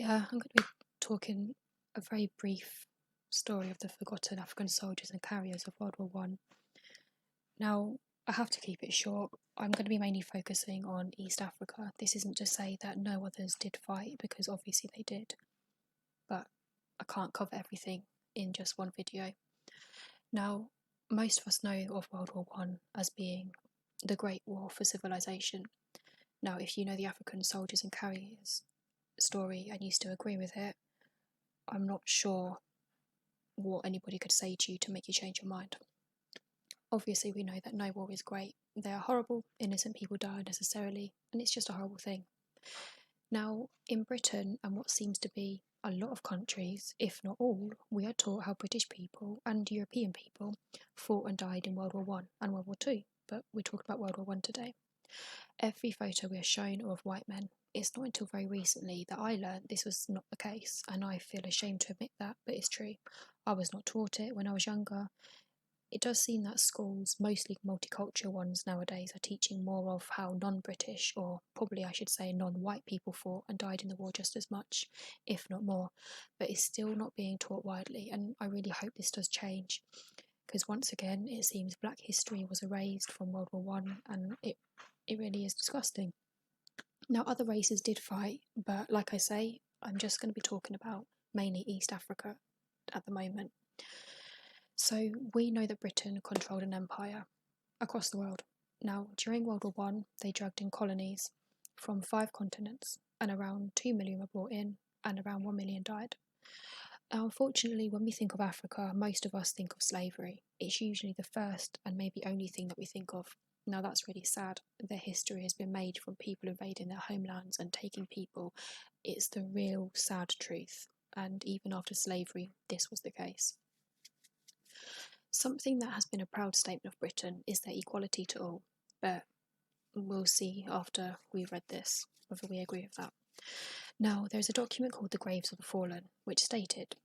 I'm going to be talking a very brief story of the forgotten African soldiers and carriers of World War One. Now, I have to keep it short. I'm going to be mainly focusing on East Africa. This isn't to say that no others did fight, because obviously they did, but I can't cover everything in just one video. Now, most of us know of World War One as being the Great War for civilization. Now, if you know the African soldiers and carriers story and you still agree with it, I'm not sure what anybody could say to you to make you change your mind. Obviously, we know that no war is great. They are horrible, innocent people die unnecessarily, and it's just a horrible thing. Now, in Britain and what seems to be a lot of countries, if not all, we are taught how British people and European people fought and died in World War One and World War Two, but we're talking about World War One today. Every photo we are shown are of white men. It's not until very recently that I learned this was not the case, and I feel ashamed to admit that, but it's true. I was not taught it when I was younger. It does seem that schools, mostly multicultural ones nowadays, are teaching more of how non-British, or probably I should say non-white people fought and died in the war just as much, if not more, but it's still not being taught widely, and I really hope this does change, because once again it seems black history was erased from World War One, and it really is disgusting. Now, other races did fight, but like I say, I'm just going to be talking about mainly East Africa at the moment. So, we know that Britain controlled an empire across the world. Now, during World War One, they dragged in colonies from 5 continents, and around 2 million were brought in, and around 1 million died. Now, unfortunately, when we think of Africa, most of us think of slavery. It's usually the first and maybe only thing that we think of. Now, that's really sad. Their history has been made from people invading their homelands and taking people. It's the real sad truth. And even after slavery, this was the case. Something that has been a proud statement of Britain is their equality to all, but we'll see after we've read this whether we agree with that. Now, there's a document called the Graves of the Fallen, which stated,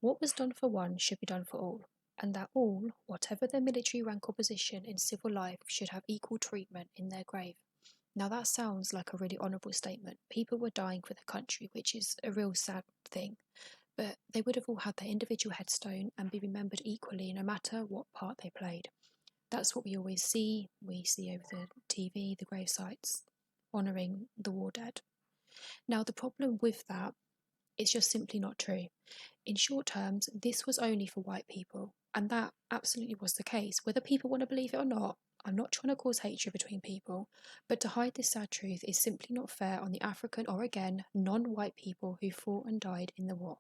"What was done for one should be done for all, and that all, whatever their military rank or position in civil life, should have equal treatment in their grave." Now, that sounds like a really honourable statement. People were dying for their country, which is a real sad thing, but they would have all had their individual headstone and be remembered equally no matter what part they played. That's what we always see. We see over the TV, the grave sites, honouring the war dead. Now, the problem with that is just simply not true. In short terms, this was only for white people, and that absolutely was the case. Whether people want to believe it or not, I'm not trying to cause hatred between people, but to hide this sad truth is simply not fair on the African or, again, non-white people who fought and died in the war.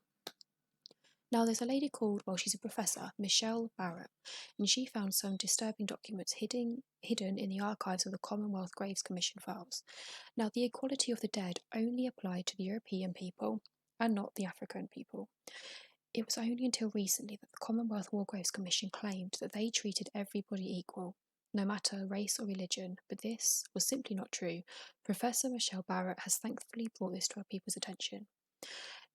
Now, there's a lady called, well, she's a professor, Michelle Barrett, and she found some disturbing documents hidden in the archives of the Commonwealth Graves Commission files. Now, the equality of the dead only applied to the European people and not the African people. It was only until recently that the Commonwealth War Graves Commission claimed that they treated everybody equal, no matter race or religion, but this was simply not true. Professor Michelle Barrett has thankfully brought this to our people's attention.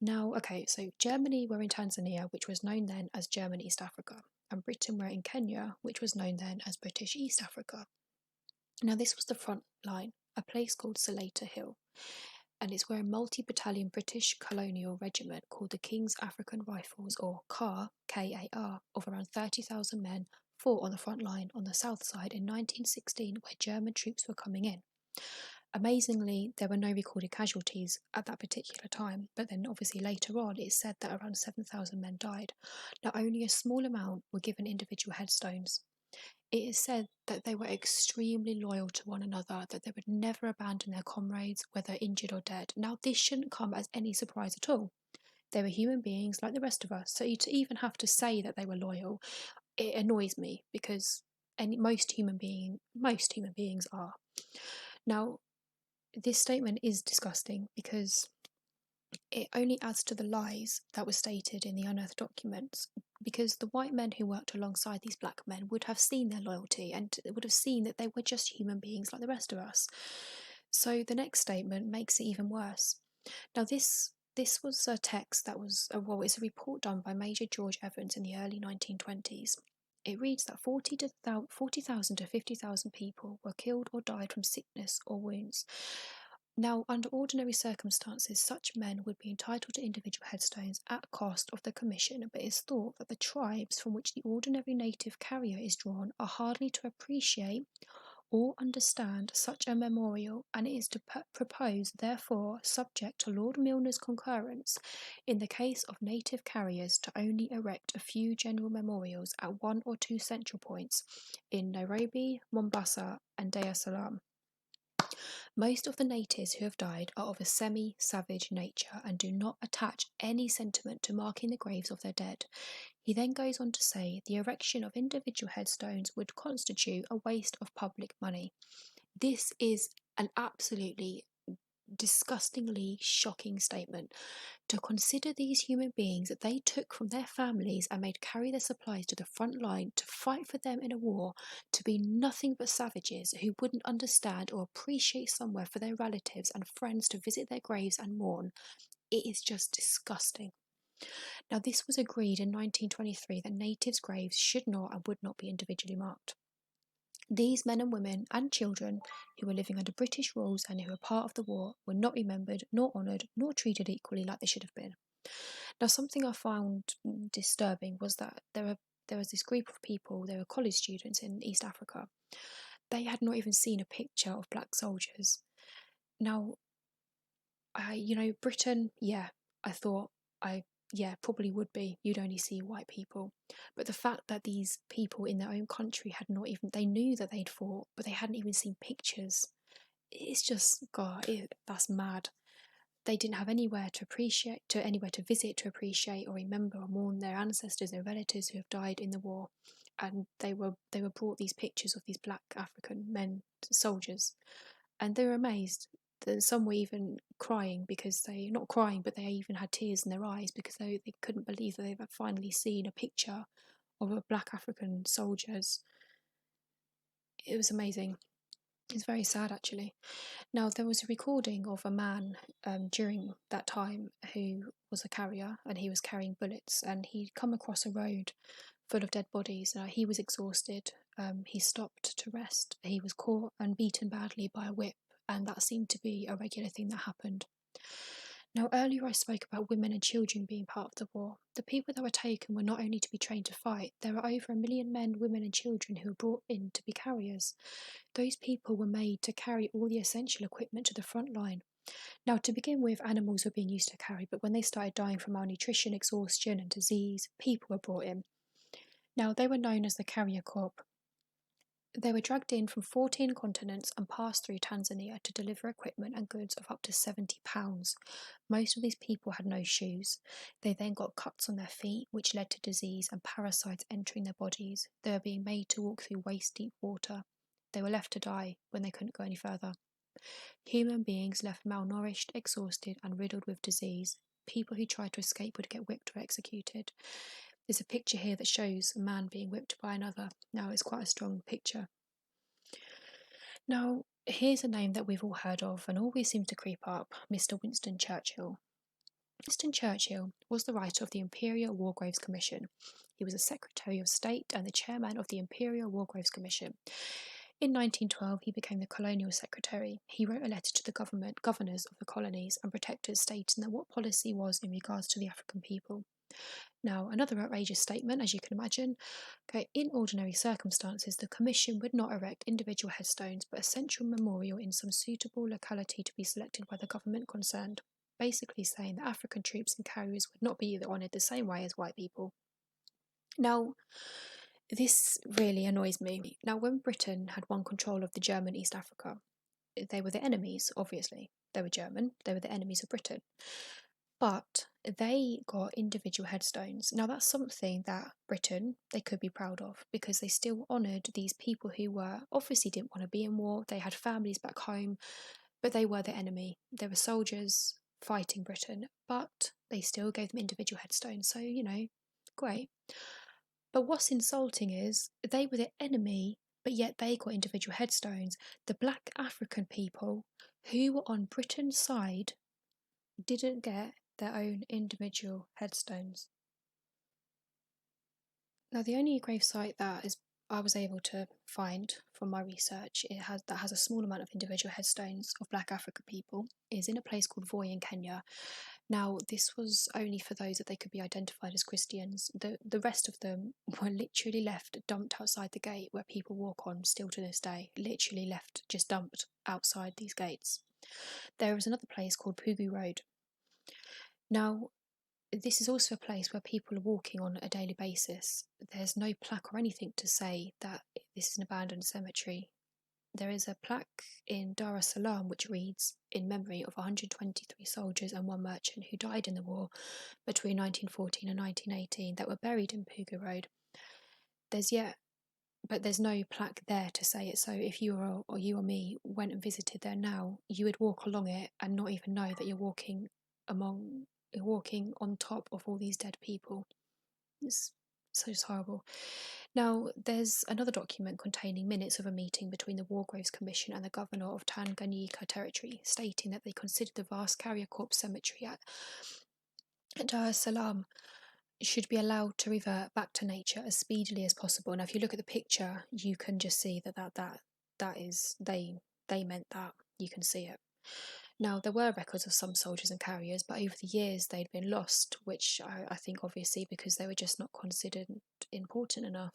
Now, okay, so Germany were in Tanzania, which was known then as German East Africa, and Britain were in Kenya, which was known then as British East Africa. Now, this was the front line, a place called Salater Hill, and it's where a multi-battalion British colonial regiment called the King's African Rifles, or KAR, K-A-R, of around 30,000 men fought on the front line on the south side in 1916, where German troops were coming in. Amazingly, there were no recorded casualties at that particular time, but then obviously later on it's said that around 7,000 men died. Now, only a small amount were given individual headstones. It is said that they were extremely loyal to one another, that they would never abandon their comrades, whether injured or dead. Now, this shouldn't come as any surprise at all. They were human beings like the rest of us, so to even have to say that they were loyal, it annoys me, because most human beings are. Now, this statement is disgusting because it only adds to the lies that were stated in the unearthed documents, because the white men who worked alongside these black men would have seen their loyalty and would have seen that they were just human beings like the rest of us. So the next statement makes it even worse. Now, this was a text that was, it's a report done by Major George Evans in the early 1920s. It reads that 40,000 to 50,000 people were killed or died from sickness or wounds. Now, under ordinary circumstances, such men would be entitled to individual headstones at cost of the commission, but it is thought that the tribes from which the ordinary native carrier is drawn are hardly to appreciate or understand such a memorial, and it is to propose, therefore, subject to Lord Milner's concurrence, in the case of native carriers, to only erect a few general memorials at 1 or 2 central points in Nairobi, Mombasa, and Dar es Salaam. Most of the natives who have died are of a semi-savage nature and do not attach any sentiment to marking the graves of their dead. He then goes on to say the erection of individual headstones would constitute a waste of public money. This is an absolutely disgustingly shocking statement. To consider these human beings that they took from their families and made carry their supplies to the front line to fight for them in a war to be nothing but savages who wouldn't understand or appreciate somewhere for their relatives and friends to visit their graves and mourn, it is just disgusting. Now, this was agreed in 1923 that natives' graves should not and would not be individually marked. These men and women and children who were living under British rules and who were part of the war were not remembered, nor honoured, nor treated equally like they should have been. Now, something I found disturbing was that there was this group of people, they were college students in East Africa. They had not even seen a picture of black soldiers. Now, Britain, I thought probably would be. You'd only see white people. But the fact that these people in their own country had not even, they knew that they'd fought, but they hadn't even seen pictures. It's just, God, that's mad. They didn't have anywhere to visit, to appreciate or remember or mourn their ancestors, their relatives who have died in the war. And they were brought these pictures of these black African men, soldiers, and they were amazed. Some were even crying because not crying, but they even had tears in their eyes because they couldn't believe that they had finally seen a picture of a black African soldiers. It was amazing. It's very sad, actually. Now, there was a recording of a man during that time who was a carrier, and he was carrying bullets, and he'd come across a road full of dead bodies. He was exhausted. He stopped to rest. He was caught and beaten badly by a whip, and that seemed to be a regular thing that happened. Now, earlier I spoke about women and children being part of the war. The people that were taken were not only to be trained to fight, there were over 1 million men, women, and children who were brought in to be carriers. Those people were made to carry all the essential equipment to the front line. Now, to begin with, animals were being used to carry, but when they started dying from malnutrition, exhaustion, and disease, people were brought in. Now, they were known as the Carrier Corps. They were dragged in from 14 continents and passed through Tanzania to deliver equipment and goods of up to 70 pounds. Most of these people had no shoes. They then got cuts on their feet, which led to disease and parasites entering their bodies. They were being made to walk through waist-deep water. They were left to die when they couldn't go any further. Human beings left malnourished, exhausted, and riddled with disease. People who tried to escape would get whipped or executed. There's a picture here that shows a man being whipped by another. Now, it's quite a strong picture. Now, here's a name that we've all heard of and always seems to creep up, Mr. Winston Churchill. Winston Churchill was the writer of the Imperial War Graves Commission. He was a Secretary of State and the chairman of the Imperial War Graves Commission. In 1912, he became the Colonial Secretary. He wrote a letter to the governors of the colonies and protectors stating that what policy was in regards to the African people. Now, another outrageous statement, as you can imagine. In ordinary circumstances, the Commission would not erect individual headstones, but a central memorial in some suitable locality to be selected by the government concerned. Basically saying that African troops and carriers would not be honoured the same way as white people. Now, this really annoys me. Now, when Britain had won control of the German East Africa, they were the enemies, obviously. They were German, they were the enemies of Britain. But they got individual headstones. Now, that's something that Britain, they could be proud of because they still honoured these people who were obviously didn't want to be in war. They had families back home, but they were the enemy. They were soldiers fighting Britain, but they still gave them individual headstones. So, great. But what's insulting is they were the enemy, but yet they got individual headstones. The black African people who were on Britain's side didn't get their own individual headstones. Now, the only gravesite that is I was able to find from my research that has a small amount of individual headstones of Black African people is in a place called Voi in Kenya. Now, this was only for those that they could be identified as Christians. The rest of them were literally left dumped outside the gate where people walk on still to this day. Literally left just dumped outside these gates. There is another place called Pugu Road. Now, this is also a place where people are walking on a daily basis. There's no plaque or anything to say that this is an abandoned cemetery. There is a plaque in Dar es Salaam which reads, "In memory of 123 soldiers and one merchant who died in the war between 1914 and 1918 that were buried in Pugu Road." But there's no plaque there to say it. So if you or me went and visited there now, you would walk along it and not even know that you're walking on top of all these dead people. It's so just horrible. Now, there's another document containing minutes of a meeting between the War Graves Commission and the governor of Tanganyika Territory, stating that they considered the vast carrier corpse cemetery at Dar es Salaam should be allowed to revert back to nature as speedily as possible. Now, if you look at the picture, you can just see that is they meant that. You can see it. Now, there were records of some soldiers and carriers, but over the years they'd been lost, which I think obviously because they were just not considered important enough.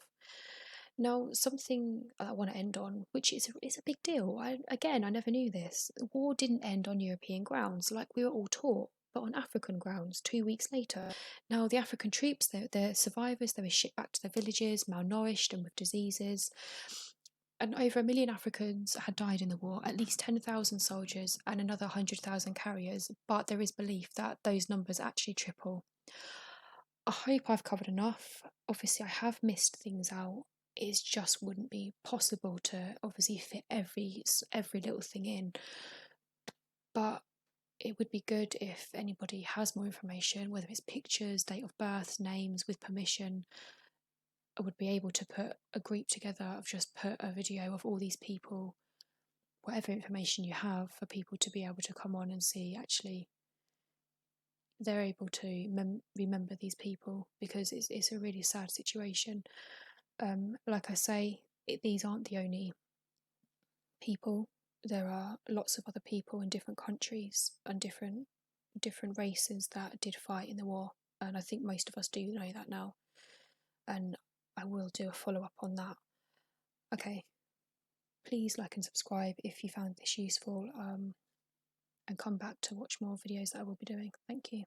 Now, something I want to end on, which is a big deal. I never knew this. The war didn't end on European grounds like we were all taught, but on African grounds 2 weeks later. Now, the African troops, they're survivors, they were shipped back to their villages, malnourished and with diseases. And over 1 million Africans had died in the war, at least 10,000 soldiers and another 100,000 carriers, but there is belief that those numbers actually triple. I hope I've covered enough. Obviously, I have missed things out. It just wouldn't be possible to obviously fit every little thing in. But it would be good if anybody has more information, whether it's pictures, date of birth, names, with permission. I would be able to put a group together of just put a video of all these people, whatever information you have, for people to be able to come on and see actually they're able to remember these people, because it's a really sad situation. Like I say, these aren't the only people. There are lots of other people in different countries and different races that did fight in the war, and I think most of us do know that now. And I will do a follow-up on that. Okay, please like and subscribe if you found this useful, and come back to watch more videos that I will be doing. Thank you.